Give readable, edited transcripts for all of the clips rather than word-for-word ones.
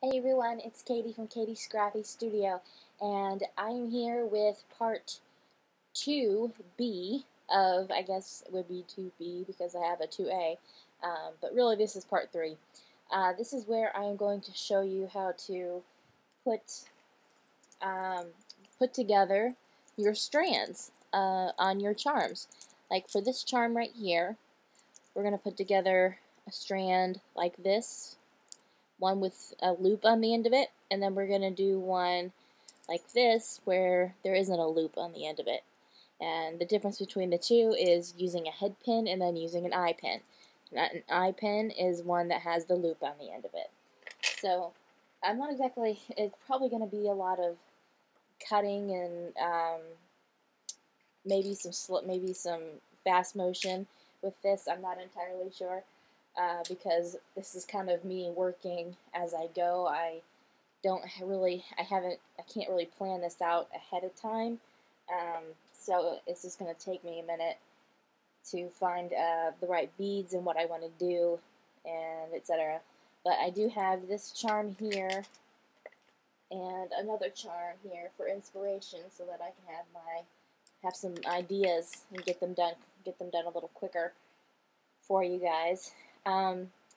Hey everyone, it's Katie from Katie's Scrappy Studio, and I'm here with part 2B of, I guess it would be 2B because I have a 2A, but really this is part 3. This is where I am going to show you how to put, um, put together your strands on your charms. Like for this charm right here, we're going to put together a strand like this, one with a loop on the end of it, and then we're going to do one like this where there isn't a loop on the end of it. And the difference between the two is using a head pin and then using an eye pin. An eye pin is one that has the loop on the end of it. So I'm not exactly, it's probably going to be a lot of cutting and maybe some fast motion with this. I'm not entirely sure because this is kind of me working as I go. I can't really plan this out ahead of time. So it's just going to take me a minute to find the right beads and what I want to do, and etc. But I do have this charm here and another charm here for inspiration, so that I can have some ideas and get them done a little quicker for you guys.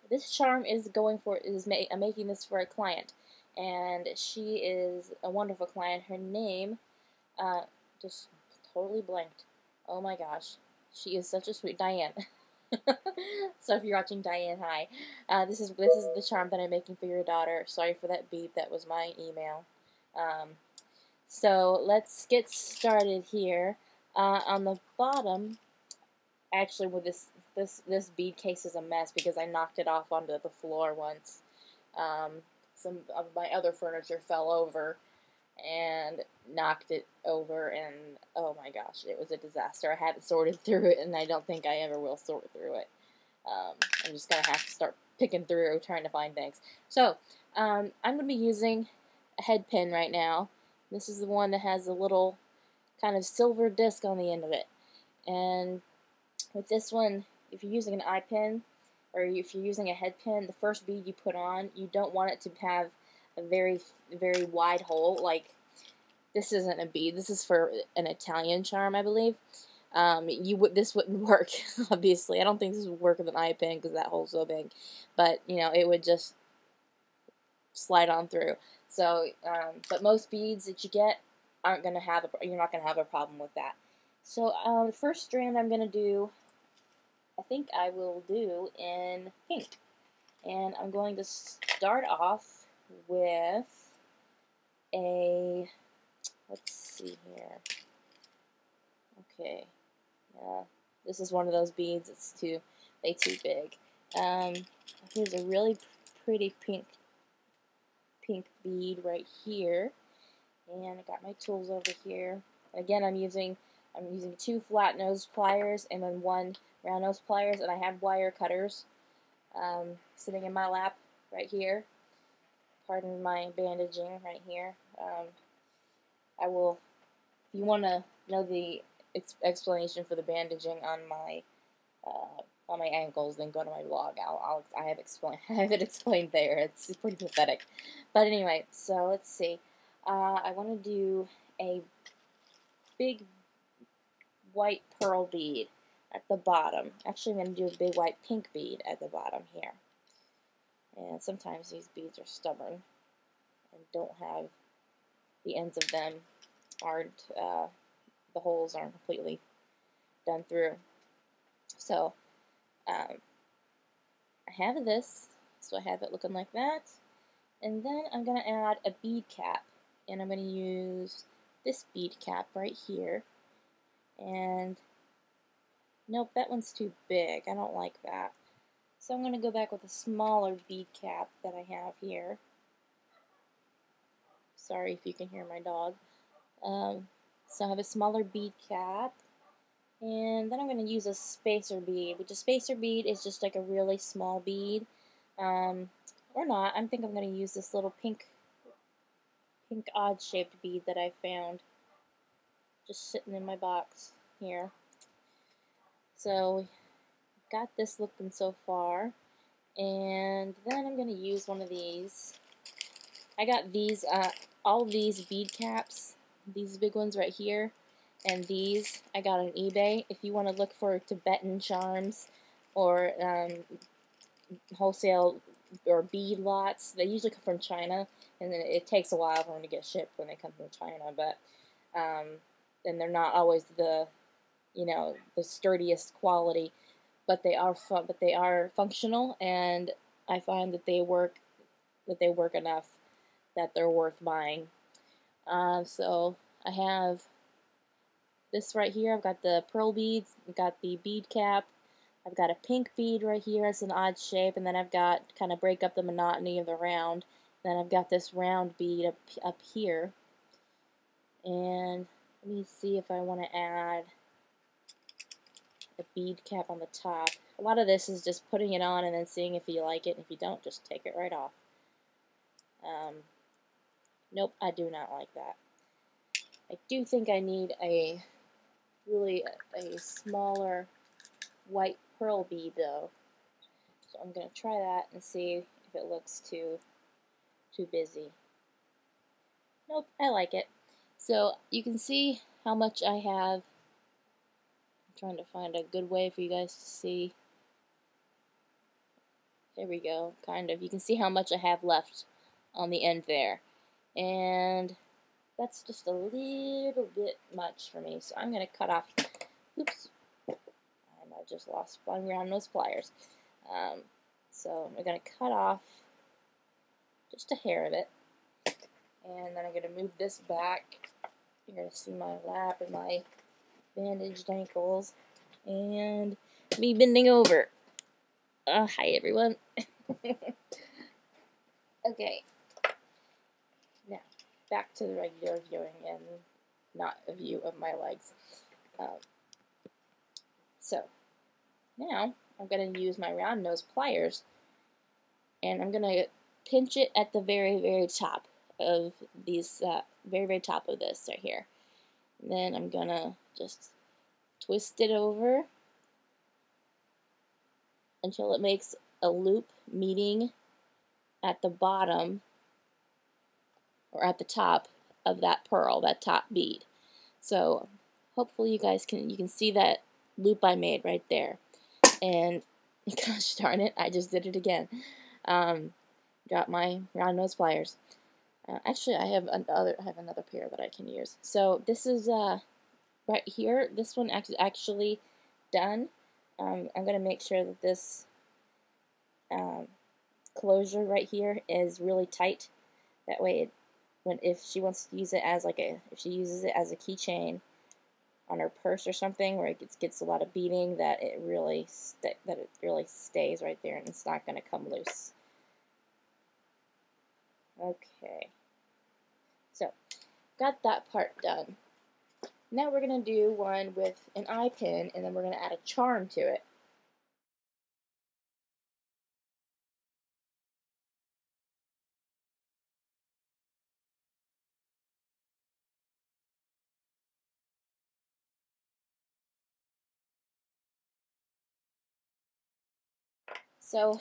This charm is I'm making this for a client, and she is a wonderful client. Her name just totally blanked. Oh my gosh, she is such a sweet Diane. So if you're watching, Diane, hi. This is the charm that I'm making for your daughter. Sorry for that beep. That was my email. So let's get started here. On the bottom, actually, with this bead case is a mess because I knocked it off onto the floor once. Some of my other furniture fell over and knocked it over, and oh my gosh, it was a disaster. I hadn't sorted through it, and I don't think I ever will sort through it. I'm just gonna have to start picking through, trying to find things. So I'm gonna be using a head pin right now. This is the one that has a little kind of silver disc on the end of it, and with this one, if you're using an eye pin or if you're using a head pin, the first bead you put on, you don't want it to have a very, very wide hole. Like, this isn't a bead. This is for an Italian charm, I believe. This wouldn't work, obviously. I don't think this would work with an eye pin because that hole's so big. But, it would just slide on through. So, but most beads that you get you're not going to have a problem with that. So, the first strand I'm going to do, I think I will do in pink. And I'm going to start off with let's see here. Okay, this is one of those beads. It's way too big. Here's a really pretty pink bead right here, and I got my tools over here. Again, I'm using 2 flat nose pliers and then 1 round nose pliers, and I have wire cutters sitting in my lap right here. Pardon my bandaging right here. If you want to know the explanation for the bandaging on my ankles, then go to my blog. I have it explained there. It's pretty pathetic. But anyway, so let's see. I want to do a big white pearl bead at the bottom. Actually, I'm going to do a big white pink bead at the bottom here. And sometimes these beads are stubborn and don't have the ends of them the holes aren't completely done through. So I have this, so I have it looking like that. And then I'm going to add a bead cap, and I'm going to use this bead cap right here. And nope, that one's too big. I don't like that. So I'm going to go back with a smaller bead cap that I have here. Sorry if you can hear my dog. So I have a smaller bead cap, and then I'm going to use a spacer bead, which a spacer bead is just like a really small bead, or not. I think I'm going to use this little pink odd-shaped bead that I found just sitting in my box here. So got this looking so far, and then I'm going to use one of these I got these, all these bead caps, these big ones right here, and these I got on eBay. If you want to look for Tibetan charms or wholesale or bead lots, they usually come from China, and then it takes a while for them to get shipped when they come from China, but and they're not always the, you know, the sturdiest quality, but they are functional, and I find that they work enough that they're worth buying. So I have this right here. I've got the pearl beads, I've got the bead cap, I've got a pink bead right here. It's an odd shape, and then I've got, kind of break up the monotony of the round. Then I've got this round bead up here, and let me see if I want to add a bead cap on the top. A lot of this is just putting it on and then seeing if you like it, and if you don't, just take it right off. Nope, I do not like that. I do think I need a smaller white pearl bead though. So I'm going to try that and see if it looks too busy. Nope, I like it. So you can see how much I have. I'm trying to find a good way for you guys to see. There we go, kind of. You can see how much I have left on the end there. And that's just a little bit much for me, so I'm going to cut off. Oops. I just lost one round nose pliers. So I'm going to cut off just a hair of it. And then I'm going to move this back. You're going to see my lap and my bandaged ankles. And me bending over. Hi everyone. Okay. Now, back to the regular viewing and not a view of my legs. So, now I'm going to use my round nose pliers, and I'm going to pinch it at the very, very top of these, very top of this right here. And then I'm going to just twist it over until it makes a loop meeting at the bottom or at the top of that pearl, that top bead. So hopefully you guys can see that loop I made right there. And gosh darn it, I just did it again. Got my round nose pliers. Actually, I have another pair that I can use. So this is right here. This one actually done. I'm gonna make sure that this closure right here is really tight. That way, if she wants to use it as if she uses it as a keychain on her purse or something, where it gets a lot of beading, that it really stays right there and it's not gonna come loose. Okay, so got that part done. Now we're going to do one with an eye pin, and then we're going to add a charm to it. So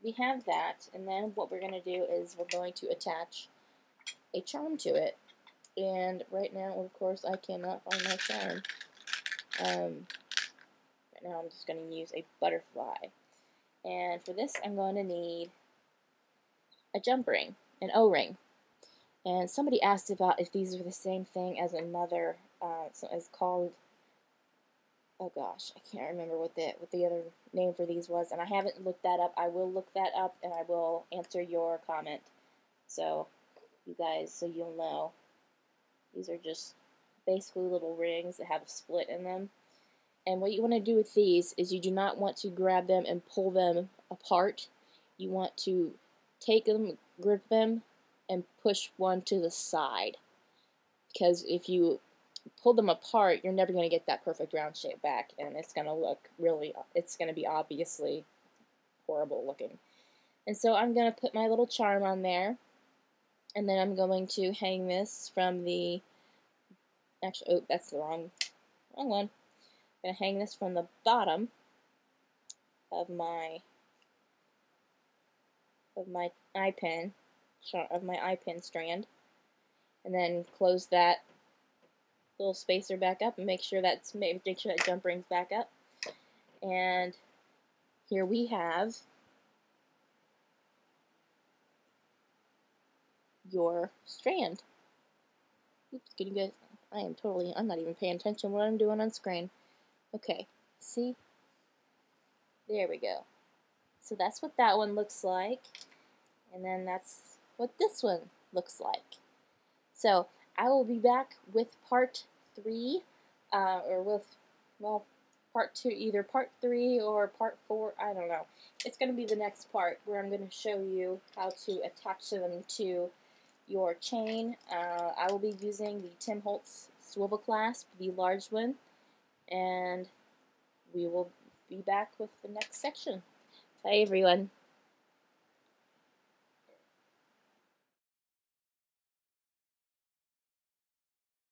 we have that, and then what we're going to do is we're going to attach a charm to it. And right now, of course, I cannot find my charm. Right now I'm just going to use a butterfly. And for this, I'm going to need a jump ring, an O-ring. And somebody asked about if these are the same thing as another, it's called, oh gosh, I can't remember what the other name for these was, and I haven't looked that up. I will look that up, and I will answer your comment. So, you guys, so you'll know. These are just basically little rings that have a split in them. And what you want to do with these is you do not want to grab them and pull them apart. You want to take them, grip them, and push one to the side. Because if you pull them apart, you're never going to get that perfect round shape back, and it's going to look it's going to be obviously horrible looking. And so I'm going to put my little charm on there, and then I'm going to hang this from the, actually, oh, that's the wrong one. I'm going to hang this from the bottom of my eye pin, of my eye pin strand, and then close that little spacer back up and make sure that jump ring's back up. And here we have your strand. Oops, can you guys? I'm not even paying attention to what I'm doing on screen. Okay, see? There we go. So that's what that one looks like, and then that's what this one looks like. So I will be back with part 3, part 2, either part 3 or part 4, I don't know. It's going to be the next part where I'm going to show you how to attach them to your chain. I will be using the Tim Holtz swivel clasp, the large one, and we will be back with the next section. Bye everyone.